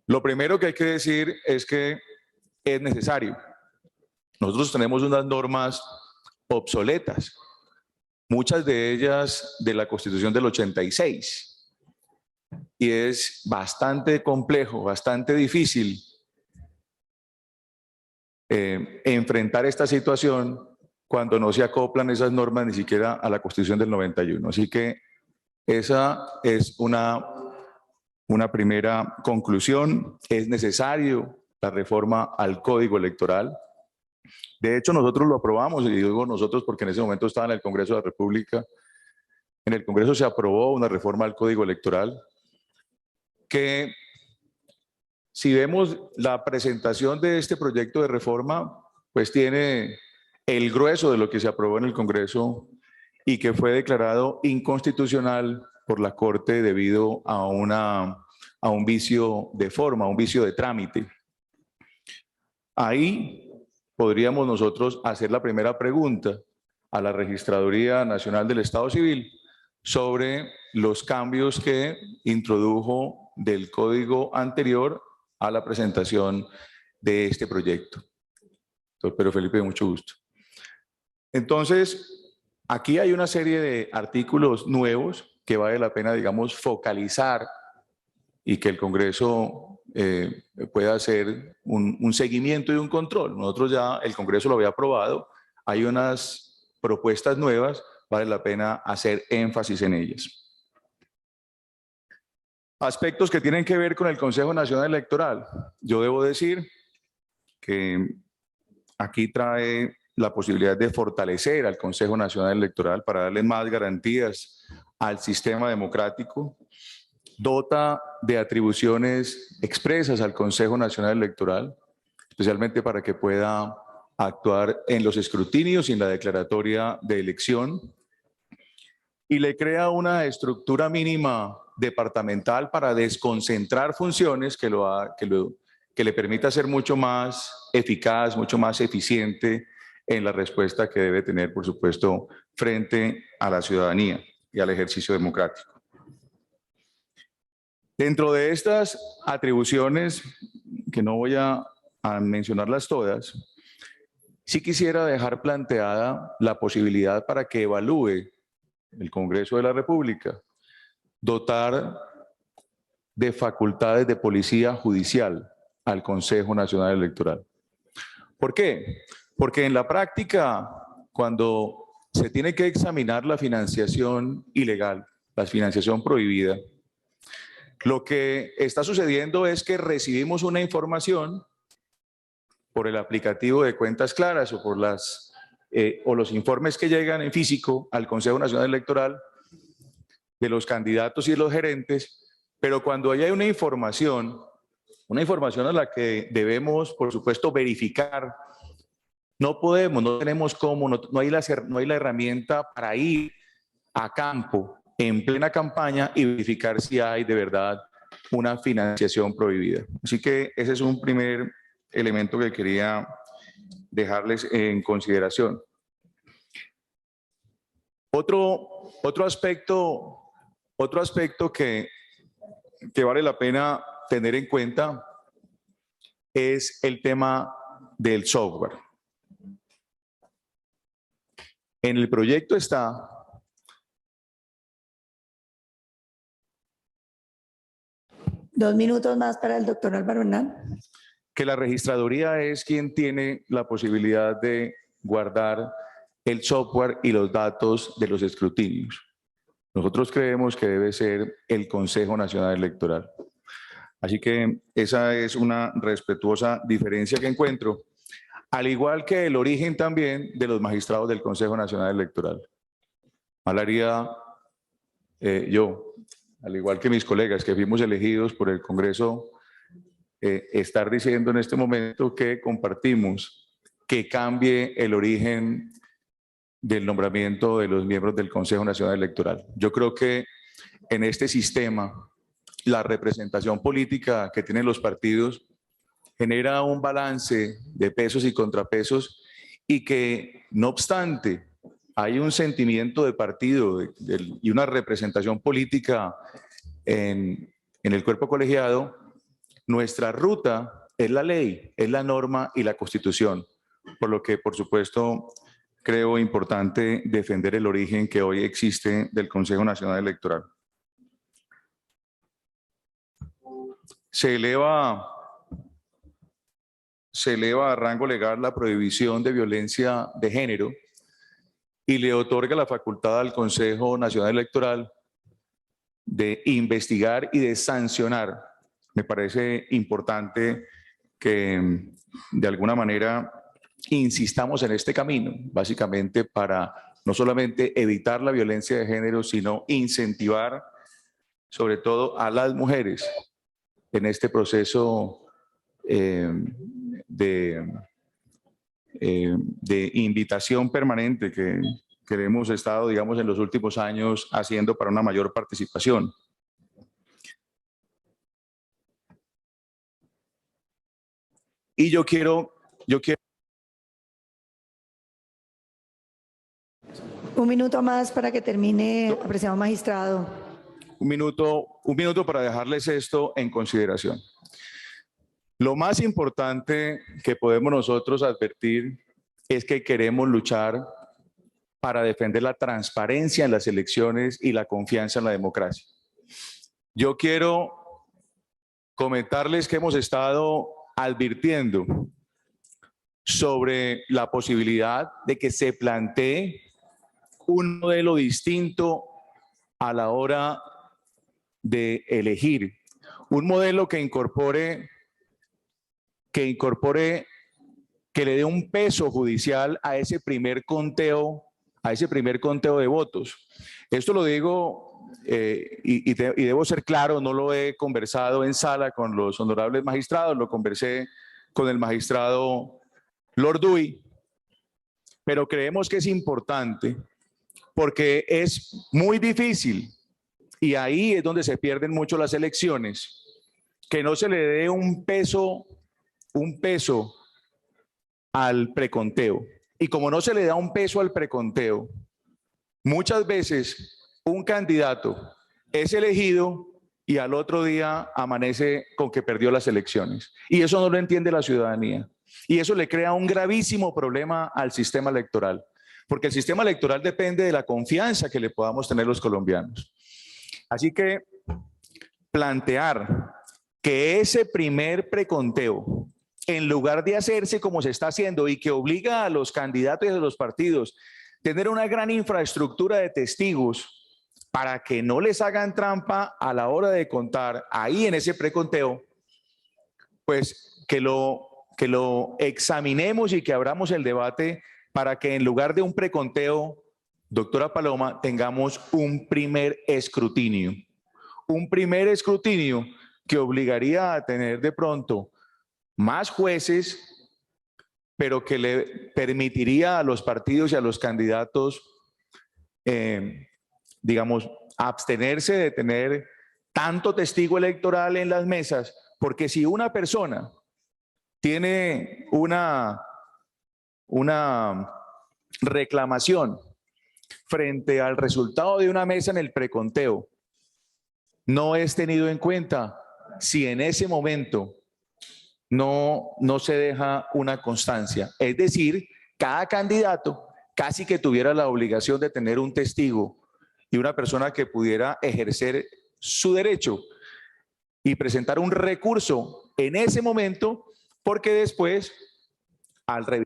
Lo primero que hay que decir es que es necesario. Nosotros tenemos unas normas obsoletas, muchas de ellas de la Constitución del 86, y es bastante complejo, bastante difícil enfrentar esta situación cuando no se acoplan esas normas ni siquiera a la Constitución del 91. Así que esa es una primera conclusión. Es necesario la reforma al Código Electoral. De hecho, nosotros lo aprobamos, y digo nosotros porque en ese momento estaba en el Congreso de la República. En el Congreso se aprobó una reforma al Código Electoral que, si vemos la presentación de este proyecto de reforma, pues tiene el grueso de lo que se aprobó en el Congreso y que fue declarado inconstitucional por la Corte debido a un vicio de forma, a un vicio de trámite. Ahí podríamos nosotros hacer la primera pregunta a la Registraduría Nacional del Estado Civil sobre los cambios que introdujo del código anterior a la presentación de este proyecto. Doctor Pedro Felipe, mucho gusto. Entonces, aquí hay una serie de artículos nuevos que vale la pena, digamos, focalizar y que el Congreso pueda hacer un seguimiento y un control. Nosotros ya, el Congreso lo había aprobado, hay unas propuestas nuevas, vale la pena hacer énfasis en ellas. Aspectos que tienen que ver con el Consejo Nacional Electoral. Yo debo decir que aquí trae la posibilidad de fortalecer al Consejo Nacional Electoral para darle más garantías al sistema democrático. Dota de atribuciones expresas al Consejo Nacional Electoral, especialmente para que pueda actuar en los escrutinios y en la declaratoria de elección, y le crea una estructura mínima departamental para desconcentrar funciones que le permita ser mucho más eficaz, mucho más eficiente en la respuesta que debe tener, por supuesto, frente a la ciudadanía y al ejercicio democrático. Dentro de estas atribuciones, que no voy a mencionarlas todas, sí quisiera dejar planteada la posibilidad para que evalúe el Congreso de la República dotar de facultades de policía judicial al Consejo Nacional Electoral. ¿Por qué? Porque en la práctica, cuando se tiene que examinar la financiación ilegal, la financiación prohibida, lo que está sucediendo es que recibimos una información por el aplicativo de Cuentas Claras o por los informes que llegan en físico al Consejo Nacional Electoral de los candidatos y los gerentes, pero cuando hay una información a la que debemos, por supuesto, verificar, no podemos, no tenemos cómo, no hay la herramienta para ir a campo en plena campaña y verificar si hay de verdad una financiación prohibida. Así que ese es un primer elemento que quería dejarles en consideración. Otro aspecto que vale la pena tener en cuenta es el tema del software. En el proyecto está Dos minutos más para el doctor Álvaro Hernán. Que la registraduría es quien tiene la posibilidad de guardar el software y los datos de los escrutinios. Nosotros creemos que debe ser el Consejo Nacional Electoral. Así que esa es una respetuosa diferencia que encuentro, al igual que el origen también de los magistrados del Consejo Nacional Electoral. Hablaría yo, al igual que mis colegas que fuimos elegidos por el Congreso, estar diciendo en este momento que compartimos que cambie el origen del nombramiento de los miembros del Consejo Nacional Electoral. Yo creo que en este sistema la representación política que tienen los partidos genera un balance de pesos y contrapesos y que, no obstante, hay un sentimiento de partido y una representación política en el cuerpo colegiado, Nuestra ruta es la ley, es la norma y la Constitución, por lo que, por supuesto, creo importante defender el origen que hoy existe del Consejo Nacional Electoral. Se eleva a rango legal la prohibición de violencia de género y le otorga la facultad al Consejo Nacional Electoral de investigar y de sancionar. Me parece importante que de alguna manera insistamos en este camino, básicamente para no solamente evitar la violencia de género, sino incentivar sobre todo a las mujeres en este proceso de invitación permanente que hemos estado, digamos, en los últimos años haciendo para una mayor participación. Y yo quiero... Un minuto más para que termine, apreciado magistrado. Un minuto para dejarles esto en consideración. Lo más importante que podemos nosotros advertir es que queremos luchar para defender la transparencia en las elecciones y la confianza en la democracia. Yo quiero comentarles que hemos estado advirtiendo sobre la posibilidad de que se plantee un modelo distinto a la hora de elegir, un modelo que incorpore, que le dé un peso judicial a ese primer conteo de votos. Esto lo digo y debo ser claro, no lo he conversado en sala con los honorables magistrados, lo conversé con el magistrado Lorduy, pero creemos que es importante porque es muy difícil, y ahí es donde se pierden mucho las elecciones, que no se le dé un peso al preconteo. Y como no se le da un peso al preconteo, muchas veces un candidato es elegido y al otro día amanece con que perdió las elecciones. Y eso no lo entiende la ciudadanía. Y eso le crea un gravísimo problema al sistema electoral, porque el sistema electoral depende de la confianza que le podamos tener los colombianos. Así que plantear que ese primer preconteo, en lugar de hacerse como se está haciendo y que obliga a los candidatos y a los partidos a tener una gran infraestructura de testigos para que no les hagan trampa a la hora de contar ahí en ese preconteo, pues que lo examinemos y que abramos el debate para que en lugar de un preconteo, doctora Paloma, tengamos un primer escrutinio. Un primer escrutinio que obligaría a tener de pronto más jueces, pero que le permitiría a los partidos y a los candidatos, digamos, abstenerse de tener tanto testigo electoral en las mesas, porque si una persona tiene una reclamación frente al resultado de una mesa en el preconteo, no es tenido en cuenta si en ese momento no se deja una constancia. Es decir, cada candidato casi que tuviera la obligación de tener un testigo y una persona que pudiera ejercer su derecho y presentar un recurso en ese momento, porque después, al revisar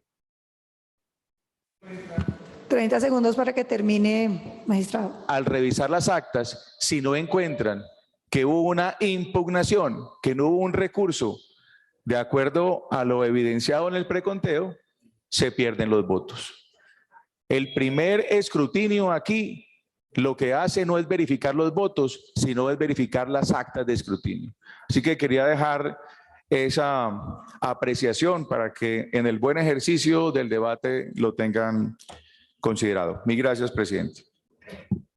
30 segundos para que termine, magistrado. Al revisar las actas, si no encuentran que hubo una impugnación, que no hubo un recurso, de acuerdo a lo evidenciado en el preconteo, se pierden los votos. El primer escrutinio aquí lo que hace no es verificar los votos, sino es verificar las actas de escrutinio. Así que quería dejar esa apreciación para que en el buen ejercicio del debate lo tengan considerado. Mil gracias, presidente.